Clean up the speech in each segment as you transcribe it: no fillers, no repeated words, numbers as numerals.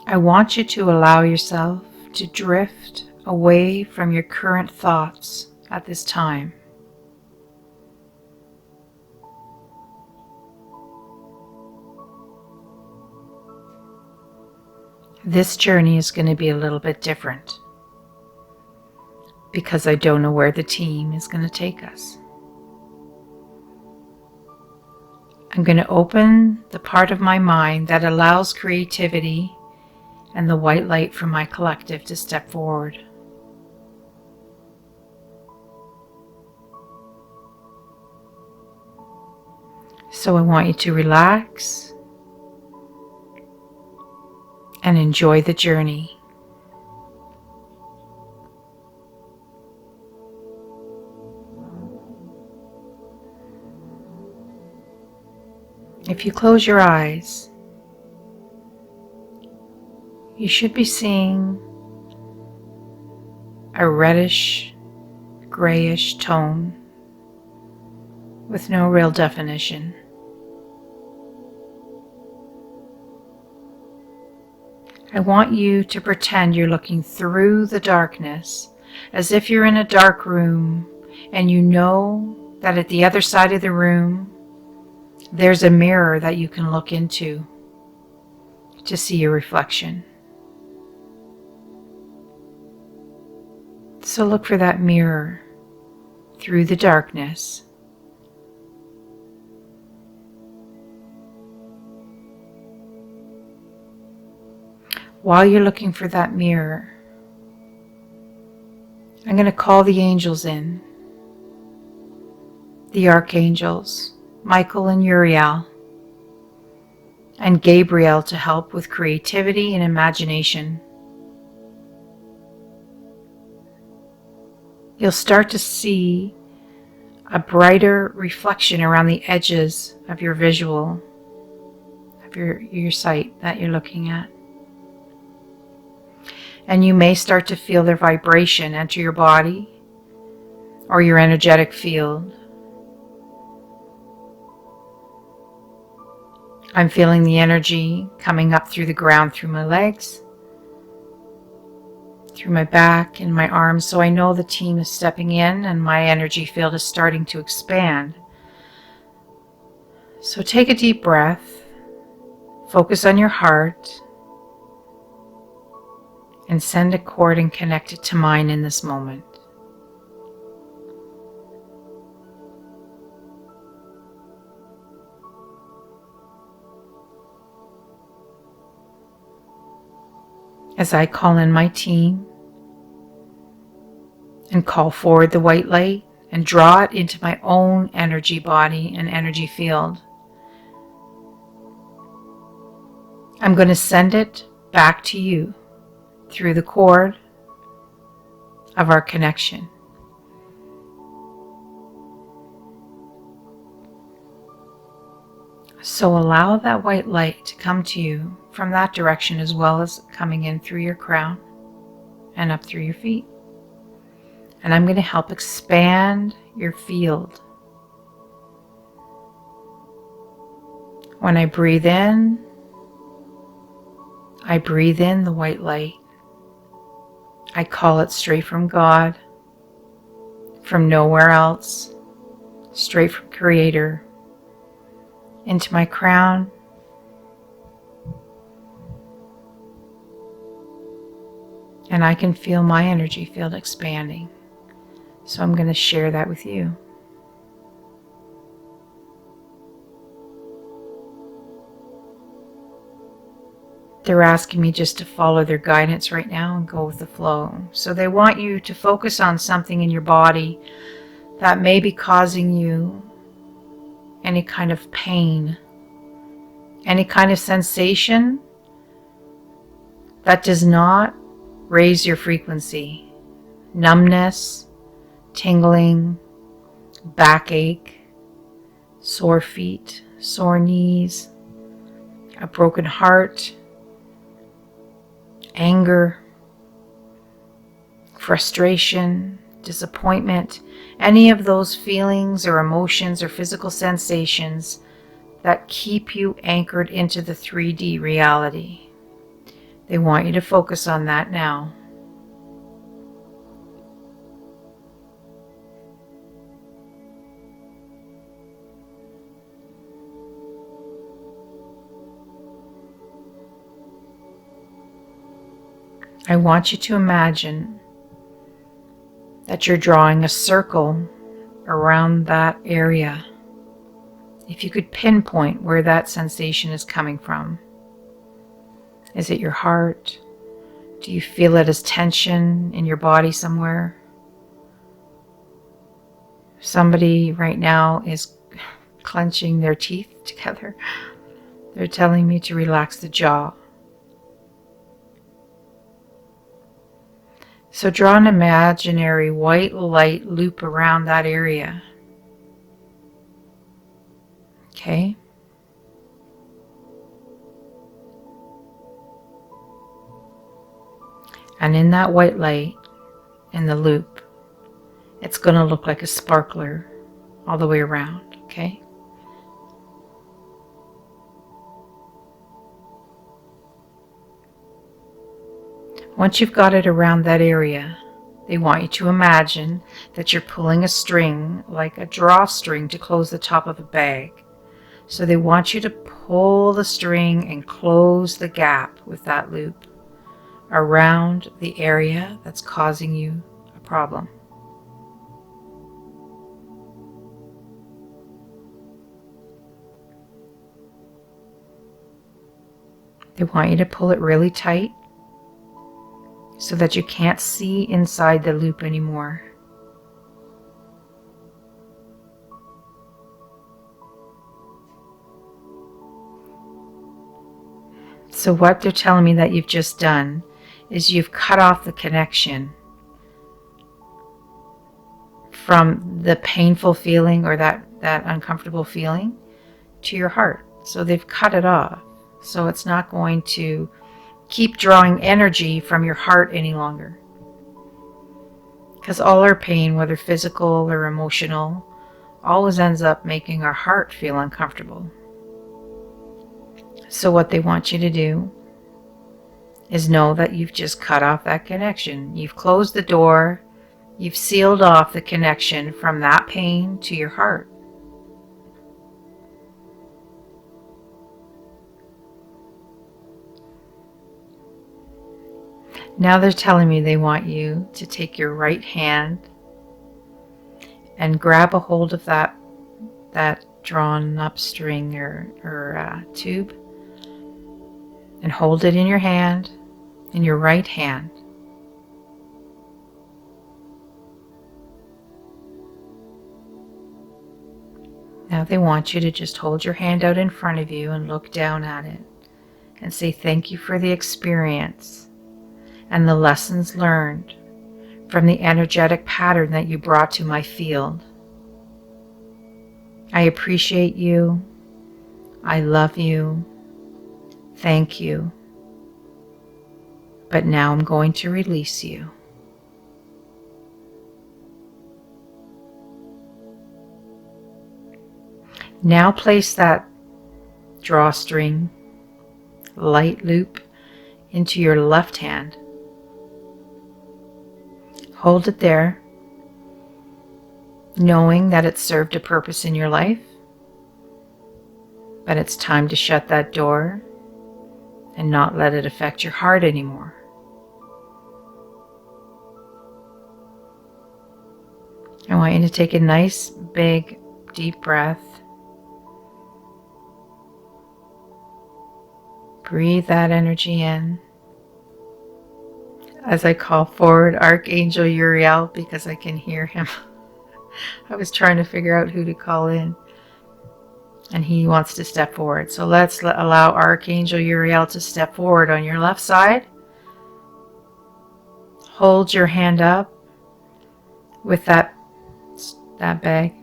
I want you to allow yourself to drift away from your current thoughts at this time. This journey is going to be a little bit different because I don't know where the team is going to take us. I'm going to open the part of my mind that allows creativity and the white light from my collective to step forward. So I want you to relax and enjoy the journey. If you close your eyes, you should be seeing a reddish, grayish tone with no real definition. I want you to pretend you're looking through the darkness as if you're in a dark room and you know that at the other side of the room there's a mirror that you can look into to see your reflection. So look for that mirror through the darkness. While you're looking for that mirror, I'm going to call the angels in, the archangels, Michael and Uriel, and Gabriel to help with creativity and imagination. You'll start to see a brighter reflection around the edges of your visual, of your sight that you're looking at. And you may start to feel their vibration enter your body or your energetic field. I'm feeling the energy coming up through the ground, through my legs, through my back and my arms, so I know the team is stepping in and my energy field is starting to expand. So take a deep breath, focus on your heart, and send a cord and connect it to mine in this moment. As I call in my team and call forward the white light and draw it into my own energy body and energy field, I'm going to send it back to you through the cord of our connection. So allow that white light to come to you from that direction as well as coming in through your crown and up through your feet. And I'm going to help expand your field. When I breathe in the white light. I call it straight from God, from nowhere else, straight from Creator, into my crown, and I can feel my energy field expanding. So I'm going to share that with you. They're asking me just to follow their guidance right now and go with the flow. So they want you to focus on something in your body that may be causing you any kind of pain, any kind of sensation that does not raise your frequency. Numbness, tingling, backache, sore feet, sore knees, a broken heart, anger, frustration, disappointment, any of those feelings or emotions or physical sensations that keep you anchored into the 3D reality. They want you to focus on that now. I want you to imagine that you're drawing a circle around that area. If you could pinpoint where that sensation is coming from. Is it your heart? Do you feel it as tension in your body somewhere? Somebody right now is clenching their teeth together. They're telling me to relax the jaw. So draw an imaginary white light loop around that area. Okay? And in that white light, in the loop, it's going to look like a sparkler all the way around, okay? Once you've got it around that area, they want you to imagine that you're pulling a string, like a drawstring, to close the top of a bag. So they want you to pull the string and close the gap with that loop around the area that's causing you a problem. They want you to pull it really tight so that you can't see inside the loop anymore. So what they're telling me that you've just done is you've cut off the connection from the painful feeling or that uncomfortable feeling to your heart. So they've cut it off. So it's not going to keep drawing energy from your heart any longer. Because all our pain, whether physical or emotional, always ends up making our heart feel uncomfortable. So what they want you to do is know that you've just cut off that connection. You've closed the door. You've sealed off the connection from that pain to your heart. Now they're telling me they want you to take your right hand and grab a hold of that drawn up string or tube, and hold it in your hand, in your right hand. Now they want you to just hold your hand out in front of you and look down at it and say thank you for the experience and the lessons learned from the energetic pattern that you brought to my field. I appreciate you. I love you. Thank you. But now I'm going to release you. Now place that drawstring light loop into your left hand. Hold it there, knowing that it served a purpose in your life, but it's time to shut that door and not let it affect your heart anymore. I want you to take a nice, big, deep breath. Breathe that energy in. As I call forward Archangel Uriel, because I can hear him. I was trying to figure out who to call in, and he wants to step forward. So let's allow Archangel Uriel to step forward on your left side. Hold your hand up with that bag,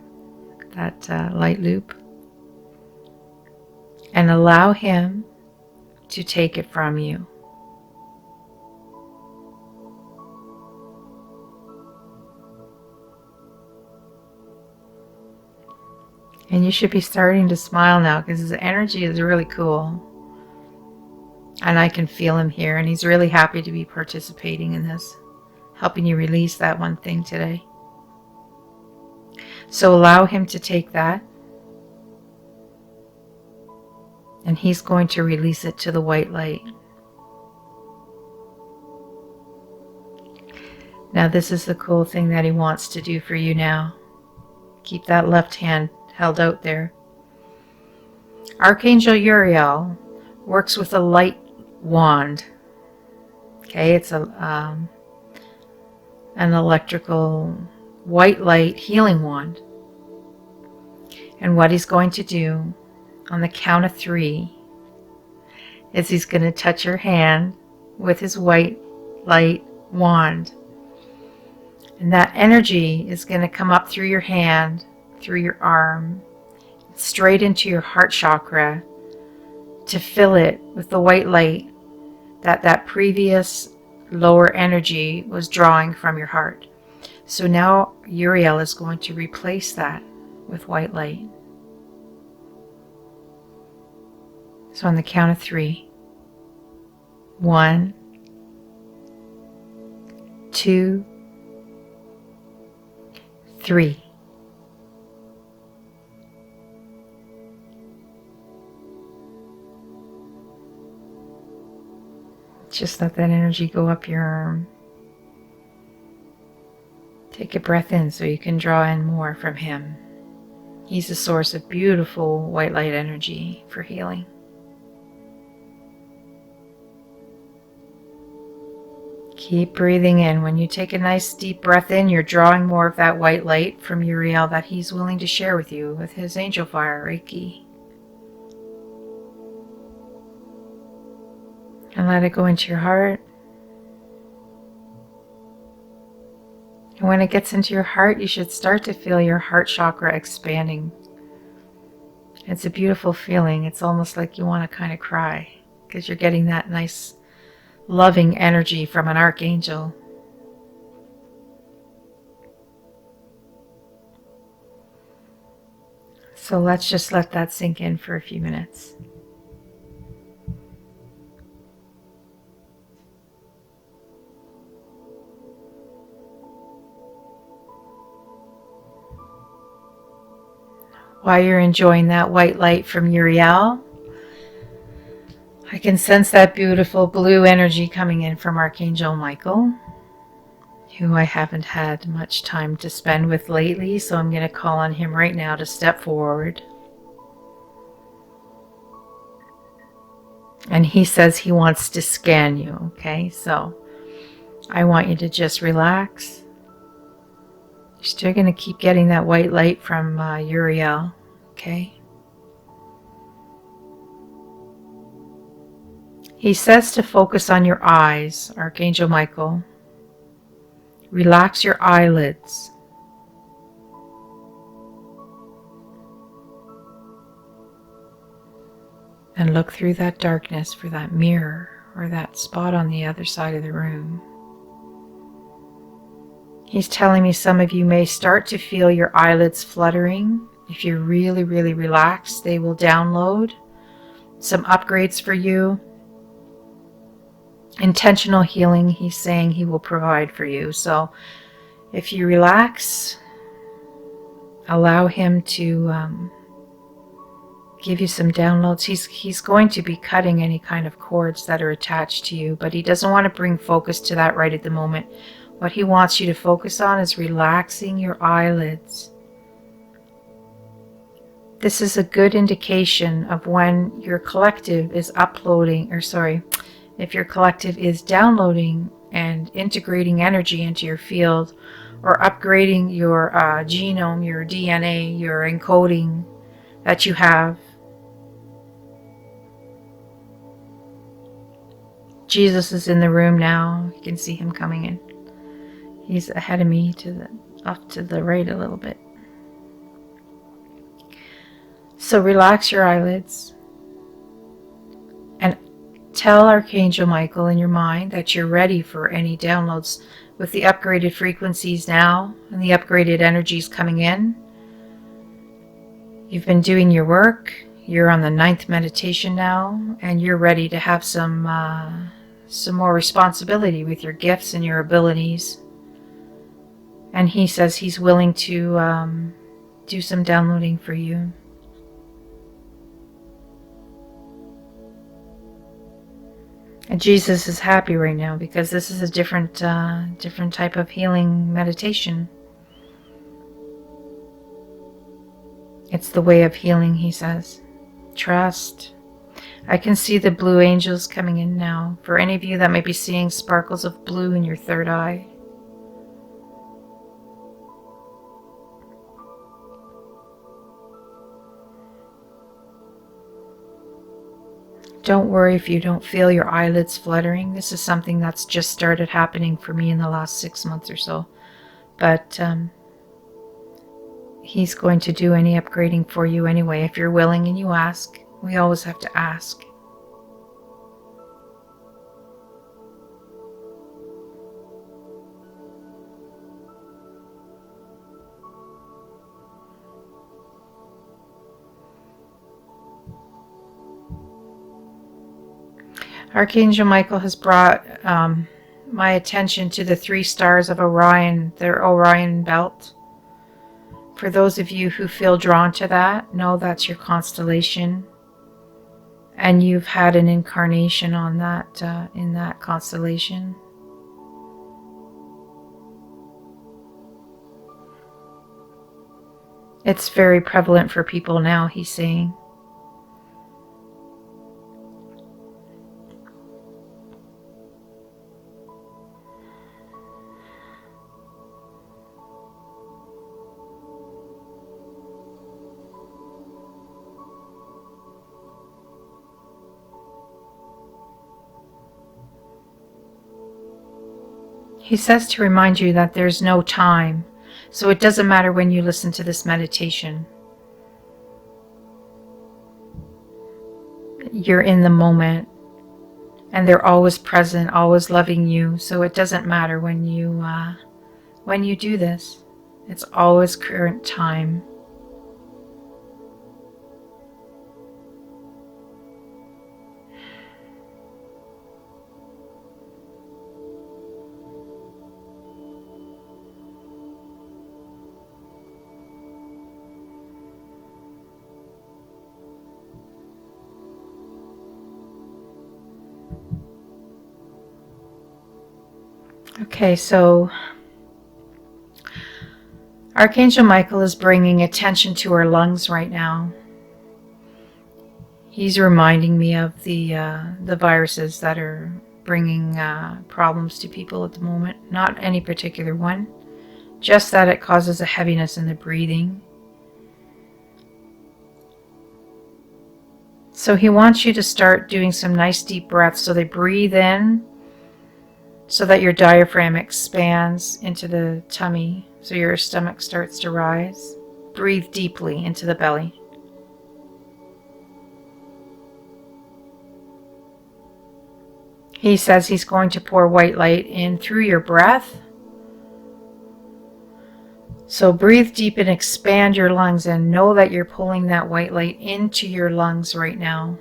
that light loop, and allow him to take it from you. And you should be starting to smile now because his energy is really cool. And I can feel him here, and he's really happy to be participating in this, helping you release that one thing today. So allow him to take that, and he's going to release it to the white light. Now this is the cool thing that he wants to do for you now. Keep that left hand held out there. Archangel Uriel works with a light wand. Okay, it's an electrical white light healing wand. And what he's going to do on the count of 3 is he's going to touch your hand with his white light wand. And that energy is going to come up through your hand, through your arm, straight into your heart chakra to fill it with the white light that previous lower energy was drawing from your heart. So now Uriel is going to replace that with white light. So on the count of 3. 1, 2, 3. Just let that energy go up your arm. Take a breath in so you can draw in more from him. He's a source of beautiful white light energy for healing. Keep breathing in. When you take a nice deep breath in, you're drawing more of that white light from Uriel that he's willing to share with you with his angel fire, Reiki. And let it go into your heart. And when it gets into your heart, you should start to feel your heart chakra expanding. It's a beautiful feeling. It's almost like you want to kind of cry because you're getting that nice loving energy from an archangel. So let's just let that sink in for a few minutes. While you're enjoying that white light from Uriel, I can sense that beautiful blue energy coming in from Archangel Michael, who I haven't had much time to spend with lately, so I'm going to call on him right now to step forward. And he says he wants to scan you, okay? So I want you to just relax. You're still going to keep getting that white light from Uriel, okay? He says to focus on your eyes, Archangel Michael. Relax your eyelids. And look through that darkness for that mirror or that spot on the other side of the room. He's telling me some of you may start to feel your eyelids fluttering. If you're really, really relaxed, they will download some upgrades for you. Intentional healing, he's saying he will provide for you. So if you relax, allow him to give you some downloads. He's going to be cutting any kind of cords that are attached to you, but he doesn't want to bring focus to that right at the moment. What he wants you to focus on is relaxing your eyelids. This is a good indication of when your collective is if your collective is downloading and integrating energy into your field or upgrading your genome, your DNA, your encoding that you have. Jesus is in the room now. You can see him coming in. He's ahead of me off to the right a little bit. So relax your eyelids and tell Archangel Michael in your mind that you're ready for any downloads with the upgraded frequencies now and the upgraded energies coming in. You've been doing your work. You're on the 9th meditation now, and you're ready to have some more responsibility with your gifts and your abilities. And he says he's willing to do some downloading for you. And Jesus is happy right now because this is a different type of healing meditation. It's the way of healing, he says. Trust. I can see the blue angels coming in now. For any of you that may be seeing sparkles of blue in your third eye. Don't worry if you don't feel your eyelids fluttering. This is something that's just started happening for me in the last 6 months or so. But he's going to do any upgrading for you anyway. If you're willing and you ask, we always have to ask. Archangel Michael has brought my attention to the 3 stars of Orion, their Orion belt. For those of you who feel drawn to that, know that's your constellation. And you've had an incarnation on that, in that constellation. It's very prevalent for people now, he's saying. He says to remind you that there's no time, so it doesn't matter when you listen to this meditation. You're in the moment, and they're always present, always loving you, so it doesn't matter when you do this. It's always current time. Okay, so Archangel Michael is bringing attention to our lungs right now. He's reminding me of the viruses that are bringing problems to people at the moment. Not any particular one, just that it causes a heaviness in the breathing. So he wants you to start doing some nice deep breaths. So they breathe in so that your diaphragm expands into the tummy, so your stomach starts to rise. Breathe deeply into the belly. He says he's going to pour white light in through your breath. So breathe deep and expand your lungs and know that you're pulling that white light into your lungs right now.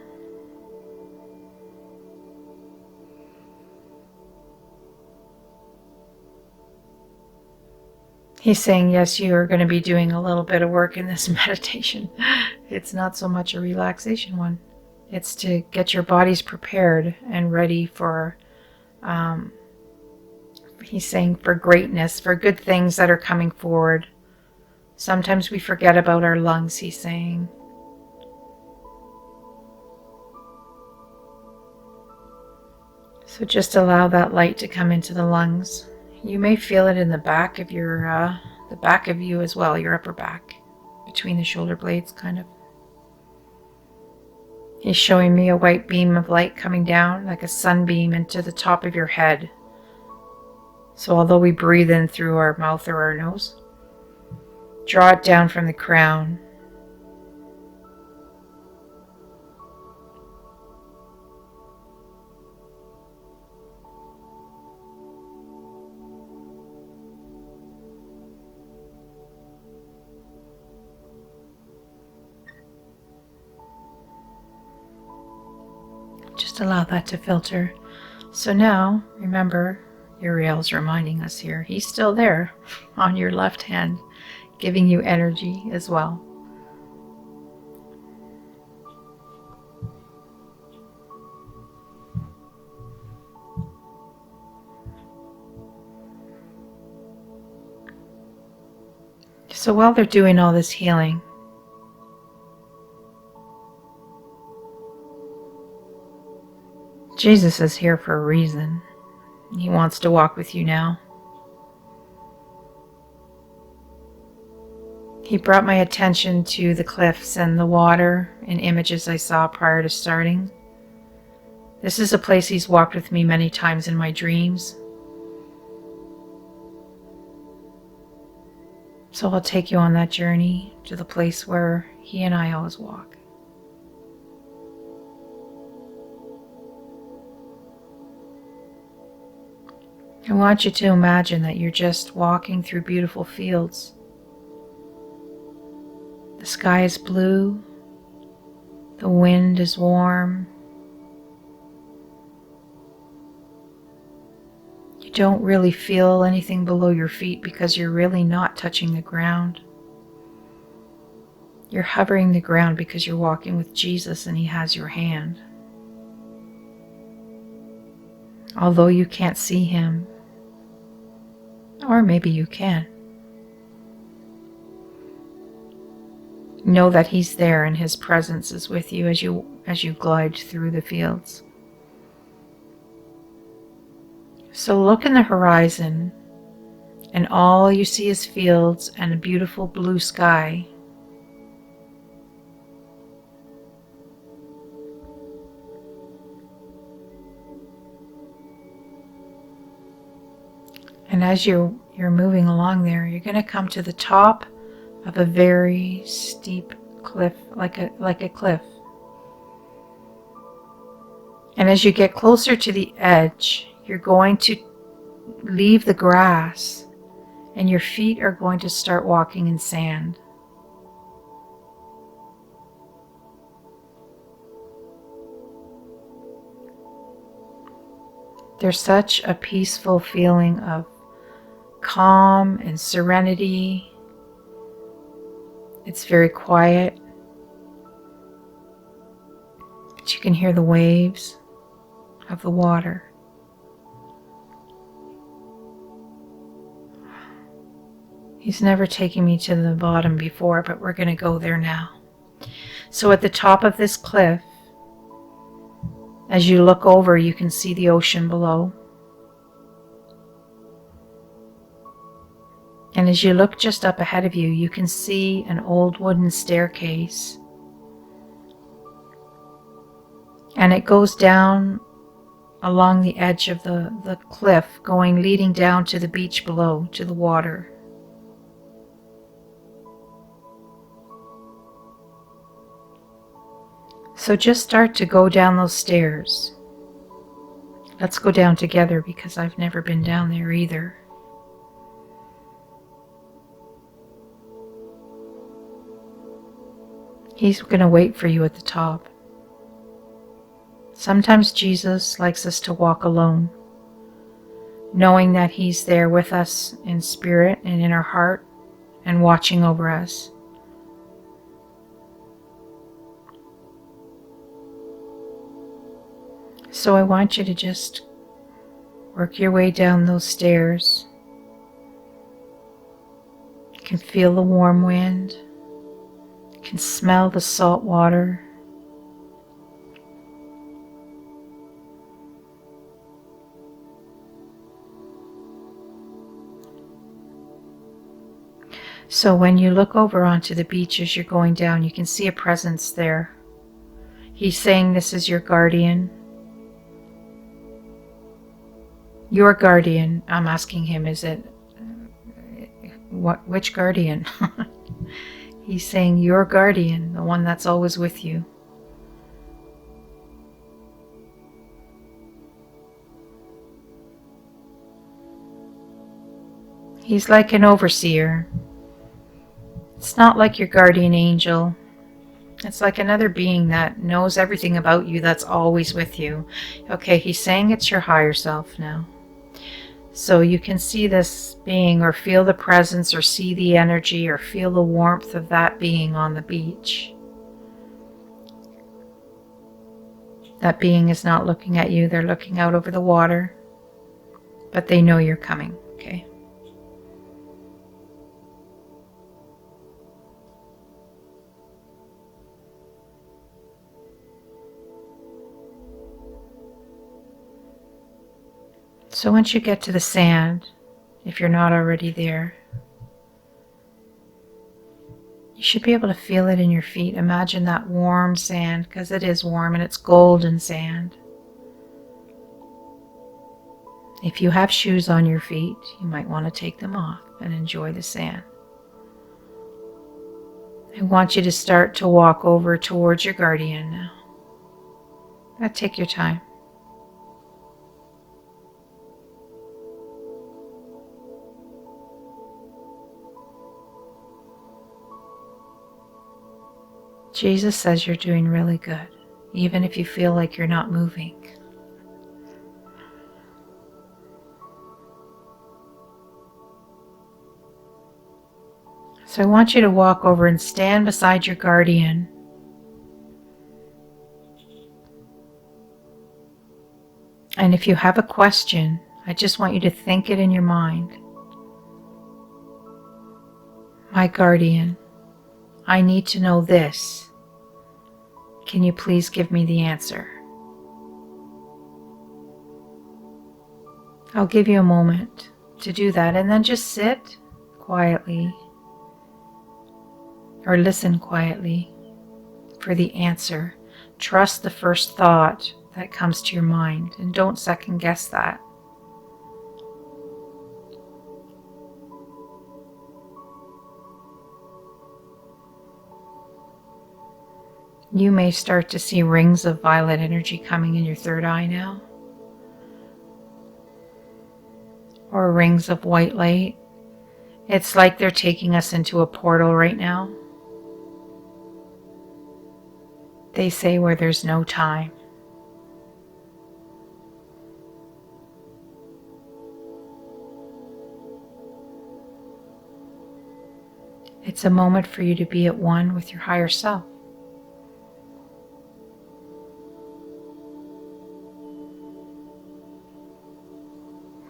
He's saying, yes, you are going to be doing a little bit of work in this meditation. It's not so much a relaxation one. It's to get your bodies prepared and ready for, he's saying, for greatness, for good things that are coming forward. Sometimes we forget about our lungs, he's saying. So just allow that light to come into the lungs. You may feel it in the back of your, the back of you as well, your upper back, between the shoulder blades, kind of. He's showing me a white beam of light coming down, like a sunbeam, into the top of your head. So although we breathe in through our mouth or our nose, draw it down from the crown. Just allow that to filter. So now, remember, Uriel's reminding us here, he's still there on your left hand, giving you energy as well. So while they're doing all this healing, Jesus is here for a reason. He wants to walk with you now. He brought my attention to the cliffs and the water and images I saw prior to starting. This is a place he's walked with me many times in my dreams. So I'll take you on that journey to the place where he and I always walk. I want you to imagine that you're just walking through beautiful fields. The sky is blue, the wind is warm. You don't really feel anything below your feet because you're really not touching the ground. You're hovering the ground because you're walking with Jesus and he has your hand. Although you can't see him, or maybe you can. Know that he's there and his presence is with you as you glide through the fields. So look in the horizon and all you see is fields and a beautiful blue sky. And as you're moving along there, you're going to come to the top of a very steep cliff, like a cliff. And as you get closer to the edge, you're going to leave the grass and your feet are going to start walking in sand. There's such a peaceful feeling of calm and serenity. It's very quiet, but you can hear the waves of the water. He's never taken me to the bottom before, but we're going to go there now. So at the top of this cliff, as you look over, you can see the ocean below. And as you look just up ahead of you, you can see an old wooden staircase. And it goes down along the edge of the cliff, leading down to the beach below, to the water. So just start to go down those stairs. Let's go down together because I've never been down there either. He's going to wait for you at the top. Sometimes Jesus likes us to walk alone, knowing that he's there with us in spirit and in our heart and watching over us. So I want you to just work your way down those stairs. You can feel the warm wind. You can smell the salt water. So when you look over onto the beach as you're going down, you can see a presence there. He's saying this is your guardian. Your guardian, I'm asking him, is it, which guardian? He's saying your guardian, the one that's always with you. He's like an overseer. It's not like your guardian angel. It's like another being that knows everything about you, that's always with you. Okay, he's saying it's your higher self now. So you can see this being, or feel the presence, or see the energy, or feel the warmth of that being on the beach. That being is not looking at you, they're looking out over the water, but they know you're coming, okay? So once you get to the sand, if you're not already there, you should be able to feel it in your feet. Imagine that warm sand, because it is warm and it's golden sand. If you have shoes on your feet, you might want to take them off and enjoy the sand. I want you to start to walk over towards your guardian now. Take your time. Jesus says you're doing really good, even if you feel like you're not moving. So I want you to walk over and stand beside your guardian. And if you have a question, I just want you to think it in your mind. My guardian, I need to know this. Can you please give me the answer? I'll give you a moment to do that, and then just sit quietly or listen quietly for the answer. Trust the first thought that comes to your mind, and don't second guess that. You may start to see rings of violet energy coming in your third eye now, or rings of white light. It's like they're taking us into a portal right now. They say where there's no time. It's a moment for you to be at one with your higher self.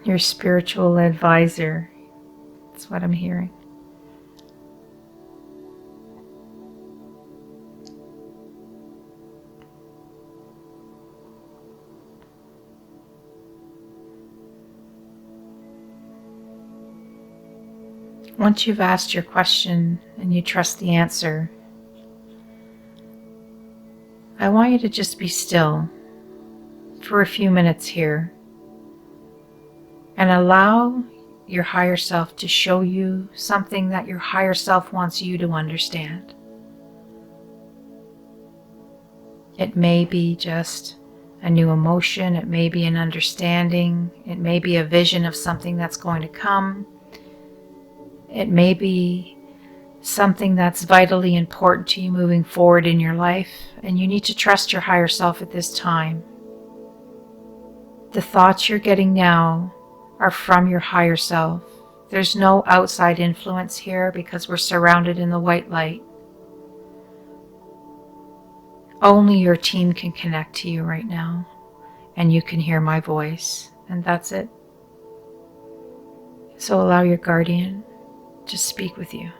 Your spiritual advisor. That's what I'm hearing. Once you've asked your question and you trust the answer, I want you to just be still for a few minutes here and allow your higher self to show you something that your higher self wants you to understand. It may be just a new emotion, it may be an understanding, it may be a vision of something that's going to come, it may be something that's vitally important to you moving forward in your life, and you need to trust your higher self at this time. The thoughts you're getting now are from your higher self. There's no outside influence here because we're surrounded in the white light. Only your team can connect to you right now, and you can hear my voice, and that's it. So allow your guardian to speak with you.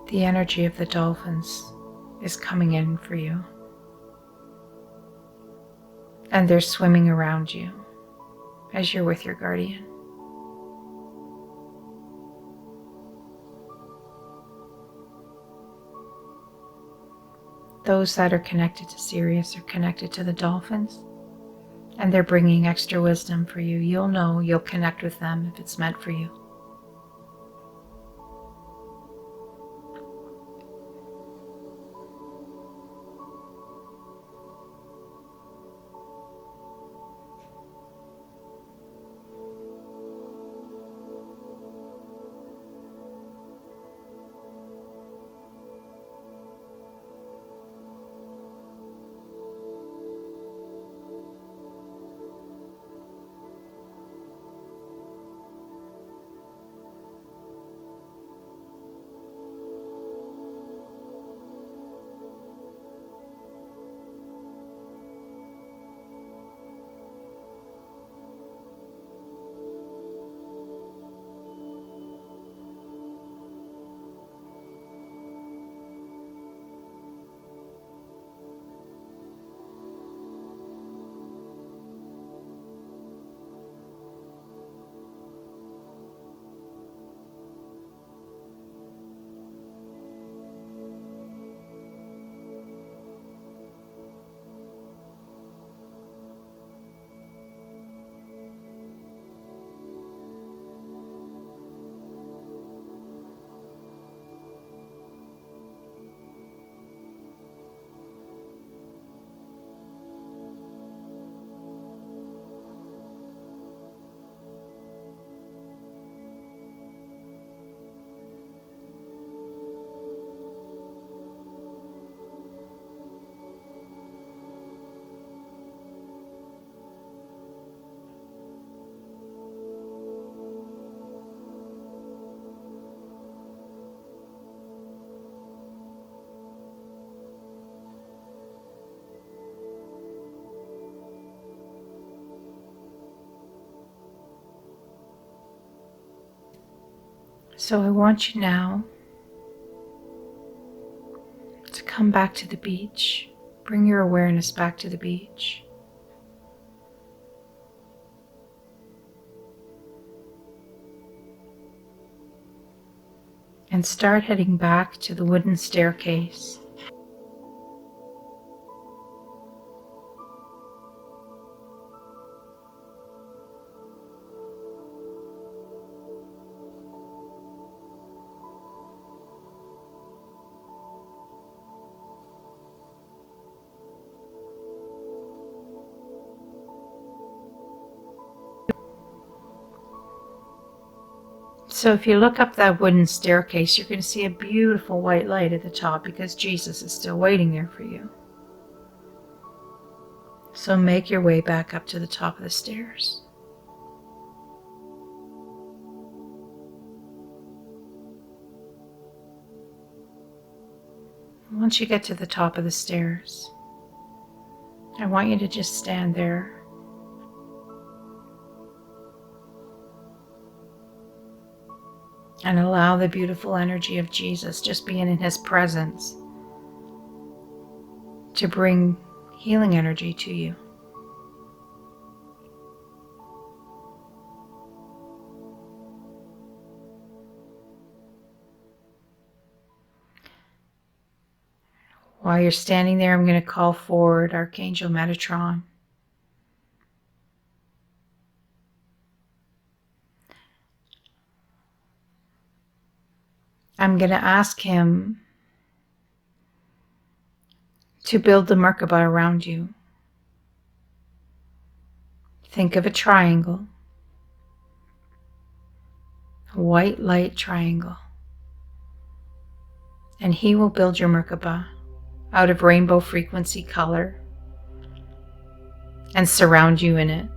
The energy of the dolphins is coming in for you, and they're swimming around you as you're with your guardian. Those that are connected to Sirius are connected to the dolphins, and they're bringing extra wisdom for you. You'll know, you'll connect with them if it's meant for you. So I want you now to come back to the beach. Bring your awareness back to the beach. And start heading back to the wooden staircase. So if you look up that wooden staircase, you're going to see a beautiful white light at the top because Jesus is still waiting there for you. So make your way back up to the top of the stairs. Once you get to the top of the stairs, I want you to just stand there and allow the beautiful energy of Jesus, just being in His presence, to bring healing energy to you. While you're standing there, I'm going to call forward Archangel Metatron. I'm going to ask him to build the Merkaba around you. Think of a triangle, a white light triangle, and he will build your Merkaba out of rainbow frequency color and surround you in it.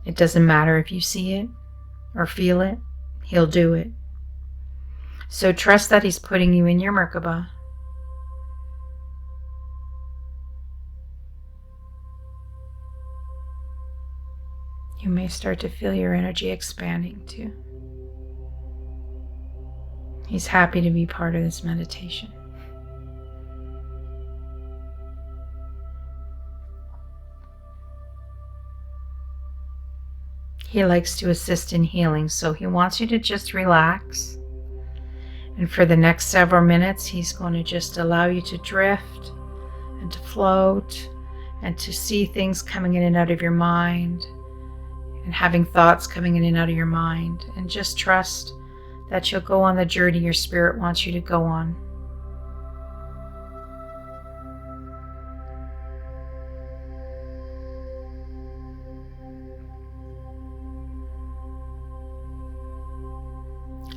It doesn't matter if you see it or feel it, he'll do it. So trust that he's putting you in your Merkaba. You may start to feel your energy expanding too. He's happy to be part of this meditation. He likes to assist in healing, so he wants you to just relax. And for the next several minutes, he's going to just allow you to drift and to float and to see things coming in and out of your mind and having thoughts coming in and out of your mind, and just trust that you'll go on the journey your spirit wants you to go on.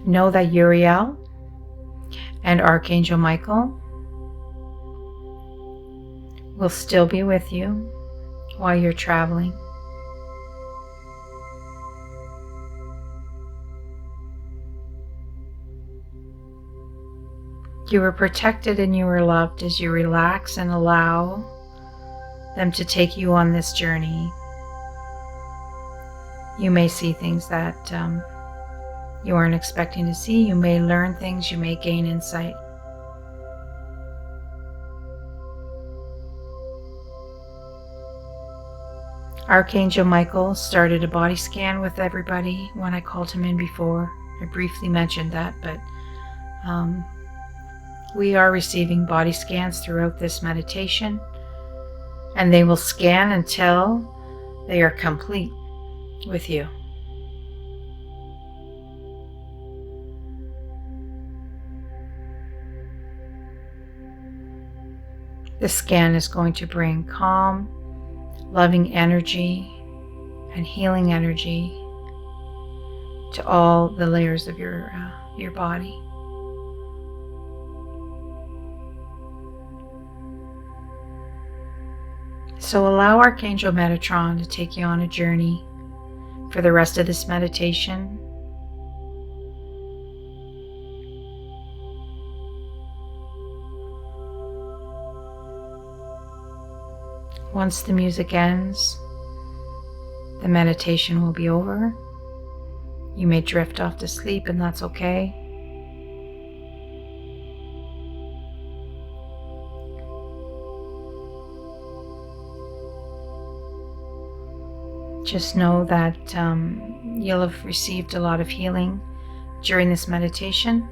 Know that Uriel and Archangel Michael will still be with you while you're traveling. You are protected and you are loved as you relax and allow them to take you on this journey. You may see things that you aren't expecting to see. You may learn things. You may gain insight. Archangel Michael started a body scan with everybody when I called him in before. I briefly mentioned that, but we are receiving body scans throughout this meditation, and they will scan until they are complete with you. The scan is going to bring calm, loving energy and healing energy to all the layers of your body. So allow Archangel Metatron to take you on a journey for the rest of this meditation. Once the music ends, the meditation will be over. You may drift off to sleep, and that's okay. Just know that you'll have received a lot of healing during this meditation.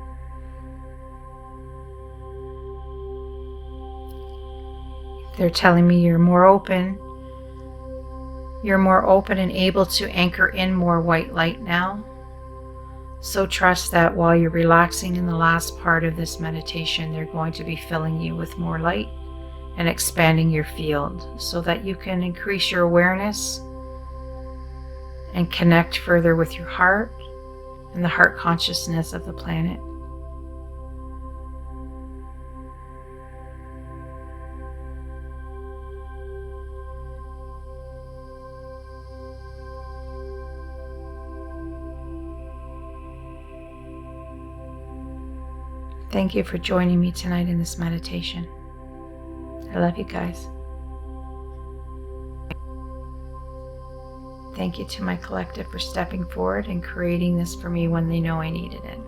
They're telling me you're more open. You're more open and able to anchor in more white light now. So trust that while you're relaxing in the last part of this meditation, they're going to be filling you with more light and expanding your field so that you can increase your awareness and connect further with your heart and the heart consciousness of the planet. Thank you for joining me tonight in this meditation. I love you guys. Thank you to my collective for stepping forward and creating this for me when they know I needed it.